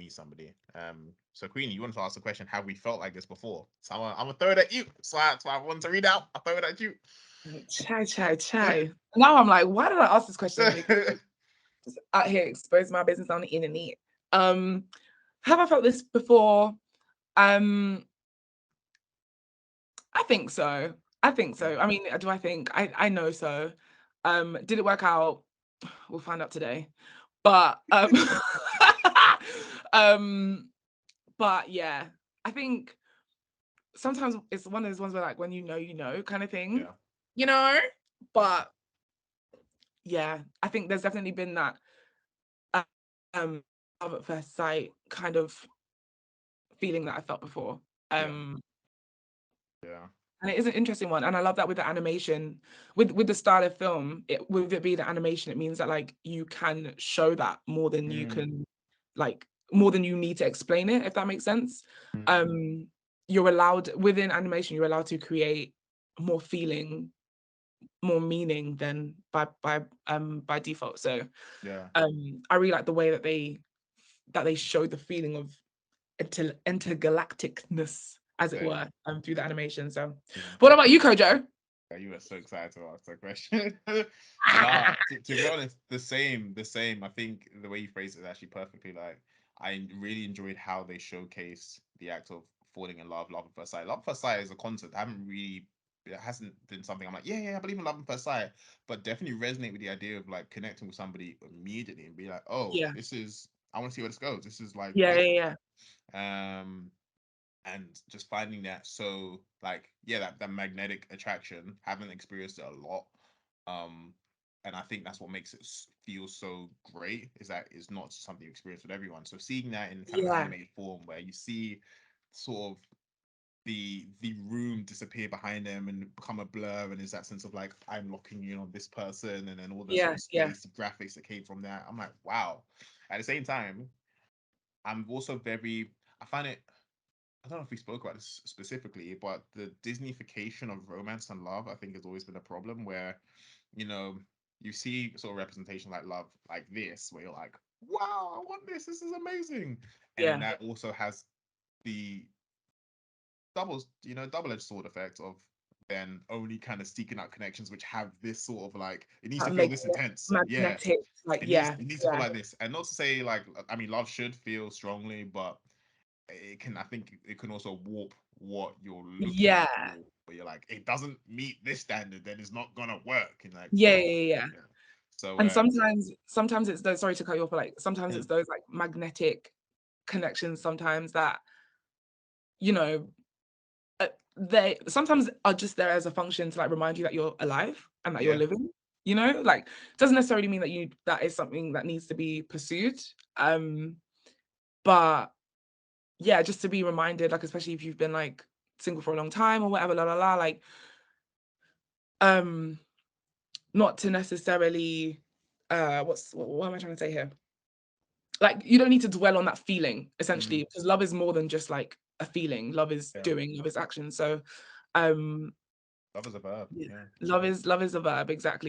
meet somebody. So Queenie, you wanted to ask the question, have we felt like this before? So I'm gonna throw it at you. So I want to read out. I throw it at you. Chai. Now I'm like, why did I ask this question? Just out here exposing my business on the internet. Have I felt this before? I think so. I think so. I mean, do I think? I know so. Did it work out? We'll find out today. But but yeah, I think sometimes it's one of those ones where like when you know kind of thing, Yeah. you know. But yeah, I think there's definitely been that um love at first sight kind of feeling that I felt before. Yeah. Um Yeah. and it is an interesting one. And I love that with the animation, with the style of film, with it being an animation, it means that like you can show that more than you Mm, can like more than you need to explain it, if that makes sense. mm, You're allowed within animation, you're allowed to create more feeling, more meaning than by default. So yeah. I really like the way that they show the feeling of intergalacticness, as it Same. were, through the animation. So, Mm. what about you, Kojo? Yeah, you were so excited to ask that question. Nah, to be honest, the same. I think the way you phrased it is actually perfectly. Like, I really enjoyed how they showcased the act of falling in love, love at first sight. Love at first sight is a concept. I haven't really, it hasn't been something I'm like, yeah, I believe in love at first sight, but definitely resonate with the idea of like connecting with somebody immediately and be like, oh, Yeah, this is, I want to see where this goes. This is like yeah, beautiful. yeah, Um, and just finding that, so like, yeah, that magnetic attraction, haven't experienced it a lot. um and I think that's what makes it feel so great, is that it's not something you experience with everyone. So seeing that in kind of an yeah, animated form where you see sort of the room disappear behind them and become a blur, and there's that sense of like, I'm locking in on this person, and then all the sort yeah, of yeah, space graphics that came from that, I'm like, wow. At the same time, I'm also very, I find it, I don't know if we spoke about this specifically, but the Disneyfication of romance and love, I think, has always been a problem where, you know, you see sort of representation like love like this, where you're like, wow, I want this. This is amazing. And then yeah. that also has the double-edged sword effect of then only kind of seeking out connections which have this sort of like, it needs to feel this intense. Yeah. Magnetic, like It needs yeah, it needs to feel yeah, like this. And not to say like, I mean, love should feel strongly, but it can, I think it can also warp what you're looking yeah, for, where you're like, it doesn't meet this standard, then it's not gonna work. And like, yeah, yeah, yeah. yeah. So And sometimes it's those. Sorry to cut you off, but like sometimes mm, it's those like magnetic connections. Sometimes that you know they sometimes are just there as a function to like remind you that you're alive and that you're yeah. living. Like doesn't necessarily mean that is something that needs to be pursued. But yeah, just to be reminded, like especially if you've been like single for a long time or whatever, like um, not to necessarily what am I trying to say here? Like you don't need to dwell on that feeling Mm, essentially, because love is more than just like a feeling. Love is yeah. doing, love is action. So um Love is a verb. yeah, Yeah. love is a verb, exactly.